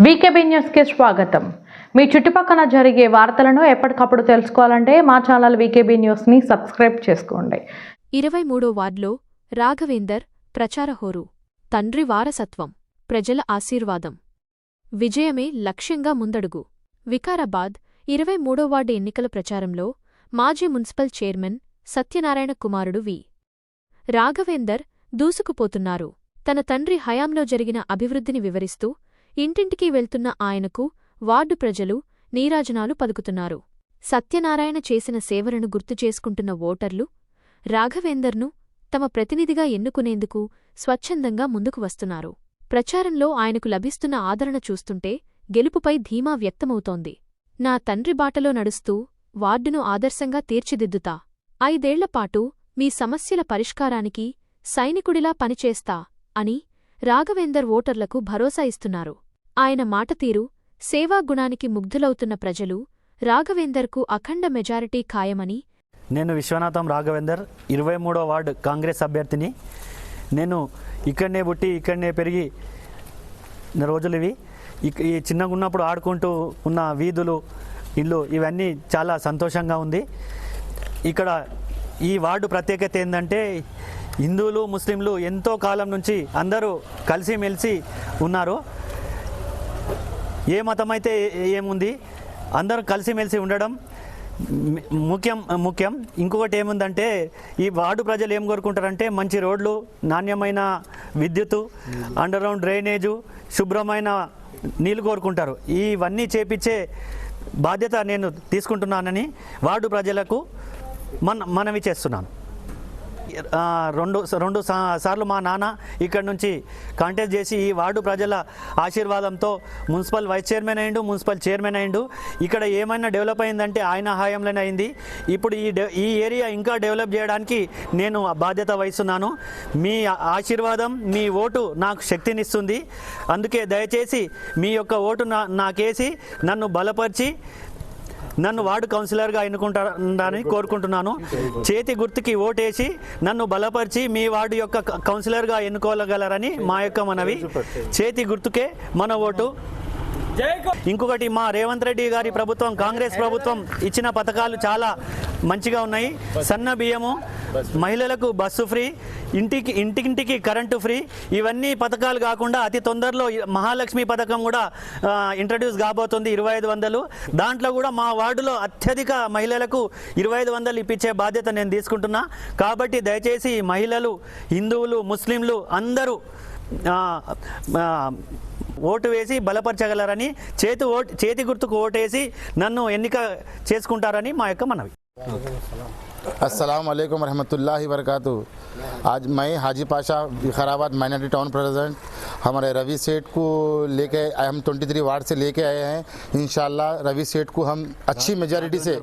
వీకేబీ news కి స్వాగతం। మీ చుట్టుపక్కల జరిగే వార్తలను ఎప్పటికప్పుడు తెలుసుకోవాలంటే మా ఛానల్ వీకేబీ న్యూస్ ని సబ్స్క్రైబ్ చేసుకోండి। 23వ వార్డులో రాఘవేందర్ ప్రచార హోరు। తండ్రి వారసత్వం, ప్రజల ఆశీర్వాదం, విజయమే లక్ష్యంగా ముందడుగు। వికారాబాద్ 23వ వార్డు ఎన్నికల ప్రచారంలో మాజీ మున్సిపల్ చైర్మన్ సత్యనారాయణ కుమారుడు వి. రాఘవేందర్ దూసుకుపోతున్నారు। తన తండ్రి హయాంలో జరిగిన అభివృద్ధిని వివరిస్తూ ఇంటింటికి వెళ్తున్న ఆయనకు వార్డు ప్రజలు నీరాజనాలు పలుకుతున్నారు। సత్యనారాయణ చేసిన సేవలను గుర్తుచేసుకుంటున్న ఓటర్లు రాఘవేందర్ను తమ ప్రతినిధిగా ఎన్నుకునేందుకు స్వచ్ఛందంగా ముందుకు వస్తున్నారు। ప్రచారంలో ఆయనకు లభిస్తున్న ఆదరణ చూస్తుంటే గెలుపుపై ధీమా వ్యక్తమవుతోంది। నా తండ్రి బాటలో నడుస్తూ వార్డును ఆదర్శంగా తీర్చిదిద్దుతా, 5 ఏళ్లపాటు మీ సమస్యల పరిష్కారానికి సైనికుడిలా పనిచేస్తా అని రాఘవేందర్ ఓటర్లకు భరోసా ఇస్తున్నారు। ఆయన మాటతీరు, సేవాగుణానికి ముగ్ధులవుతున్న ప్రజలు రాఘవేందర్కు అఖండ మెజారిటీ ఖాయమని। నేను విశ్వనాథం రాఘవేందర్ 23వ వార్డు కాంగ్రెస్ అభ్యర్థిని। నేను ఇక్కడనే పుట్టి ఇక్కడనే పెరిగి రోజులు ఇవి ఈ చిన్నగా ఉన్నప్పుడు ఆడుకుంటూ ఉన్న వీధులు, ఇల్లు ఇవన్నీ చాలా సంతోషంగా ఉంది। ఇక్కడ ఈ వార్డు ప్రత్యేకత ఏంటంటే హిందువులు ముస్లింలు ఎంతో కాలం నుంచి అందరూ కలిసిమెలిసి ఉన్నారు। ఏ మతం అయితే ఏముంది, అందరూ కలిసిమెలిసి ఉండడం ముఖ్యం। ఇంకొకటి ఏముందంటే ఈ వార్డు ప్రజలు ఏం కోరుకుంటారంటే మంచి రోడ్లు, నాణ్యమైన విద్యుత్తు, అండర్ గ్రౌండ్ డ్రైనేజు, శుభ్రమైన నీళ్ళు కోరుకుంటారు। ఇవన్నీ చేపించే బాధ్యత నేను తీసుకుంటున్నానని వార్డు ప్రజలకు మనవి చేస్తున్నాను। రెండు సార్లు మా నాన్న ఇక్కడి నుంచి కాంటెస్ట్ చేసి ఈ వార్డు ప్రజల ఆశీర్వాదంతో మున్సిపల్ వైస్ చైర్మన్ అయిండు, మున్సిపల్ చైర్మన్ అయిండు। ఇక్కడ ఏమైనా డెవలప్ అయిందంటే ఆయన హయాంలోనే అయింది। ఇప్పుడు ఈ ఏరియా ఇంకా డెవలప్ చేయడానికి నేను బాధ్యత వహిస్తున్నాను। మీ ఆశీర్వాదం, మీ ఓటు నాకు శక్తినిస్తుంది। అందుకే దయచేసి మీ యొక్క ఓటు నాకేసి నన్ను బలపరిచి నన్ను వార్డు కౌన్సిలర్గా ఎన్నుకుంటారని కోరుకుంటున్నాను। చేతి గుర్తుకి ఓటేసి నన్ను బలపరిచి మీ వార్డు యొక్క కౌన్సిలర్గా ఎన్నుకోగలరని మా యొక్క మనవి। చేతి గుర్తుకే మన ఓటు। ఇంకొకటి, మా రేవంత్ రెడ్డి గారి ప్రభుత్వం, కాంగ్రెస్ ప్రభుత్వం ఇచ్చిన పథకాలు చాలా మంచిగా ఉన్నాయి। సన్న బియ్యము, మహిళలకు బస్సు ఫ్రీ, ఇంటింటికి కరెంటు ఫ్రీ, ఇవన్నీ పథకాలు కాకుండా అతి తొందరలో మహాలక్ష్మి పథకం కూడా ఇంట్రడ్యూస్ కాబోతుంది 2500। దాంట్లో కూడా మా వార్డులో అత్యధిక మహిళలకు 2500 ఇప్పించే బాధ్యత నేను తీసుకుంటున్నా। కాబట్టి దయచేసి మహిళలు, హిందువులు, ముస్లింలు అందరూ ఓటు వేసి బలపరచగలరని, చేతి గుర్తుకు ఓటేసి నన్ను ఎన్నిక చేసుకుంటారని మా యొక్క మనవి। अस्सलाम वालेकुम रहमतुल्लाहि वबरकातुहू। आज मैं Haji Pasha Vikarabad minority town president हमारे रवि सेठ को लेके हम 23 वार्ड से लेके आए हैं। इंशाल्लाह रवि सेठ को हम अच्छी मेजॉरिटी से,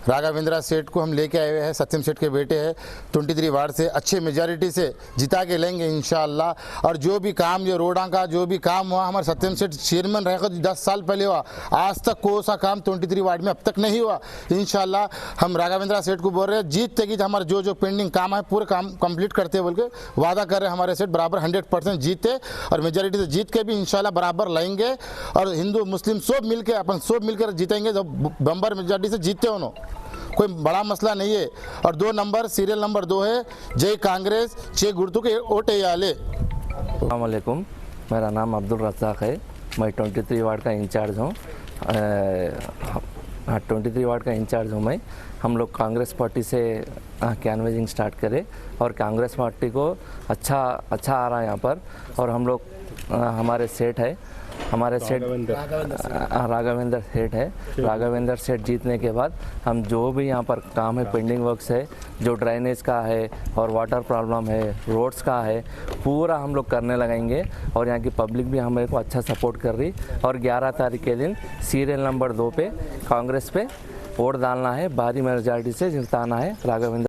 राघवेंद्र सेठ को हम लेके आए हुए हैं, सत्यम सेठ के बेटे हैं, 23 वार्ड से अच्छे मेजॉरिटी से जिता के लेंगे इंशाल्लाह। और जो भी काम, जो रोडा का जो भी काम हुआ, हमारे सत्यम सेठ चेयरमैन रहेगा 10 साल पहले हुआ, आज तक कोई सा काम 23 वार्ड में अब तक नहीं हुआ। इंशाल्लाह हम राघवेंद्र सेठ को बोल रहे हैं जीतते कि हमारे जो पेंडिंग काम है पूरे काम कंप्लीट करते बोल के वादा कर रहे हैं। हमारे सेठ बराबर 100% जीते और मेजॉरिटी से जीत के भी इंशाल्लाह बराबर लाएंगे। और हिंदू मुस्लिम सब मिलकर अपन सब मिलकर जीतेंगे, जब बम्बर मेजॉरिटी से जीतते हो, कोई बड़ा मसला नहीं है। और 2 नंबर सीरियल नंबर 2 है, जय कांग्रेस, 6 गुर्तु के ओटे याले। अस्सलाम वालेकुम, मेरा नाम अब्दुल रज़ाक है, मैं 23 वार्ड का इंचार्ज हूँ। 23 वार्ड का इंचार्ज हूँ मैं। हम लोग कांग्रेस पार्टी से कैनवेजिंग स्टार्ट करें और कांग्रेस पार्टी को अच्छा आ रहा है यहाँ पर। और हम लोग हमारे सेठ है, हमारे सेठ राघवेंद्र सेठ है। राघवेंद्र सेठ जीतने के बाद हम जो भी यहाँ पर काम है, पेंडिंग वर्क्स है, जो ड्रेनेज का है और वाटर प्रॉब्लम है, रोड्स का है, पूरा हम लोग करने लगाएंगे। और यहाँ की पब्लिक भी हमें को अच्छा सपोर्ट कर रही। और 11 तारीख के दिन सीरियल नंबर 2 पे कांग्रेस पे वोट डालना है, भारी मेजॉरिटी से जिताना है राघवेंद्र।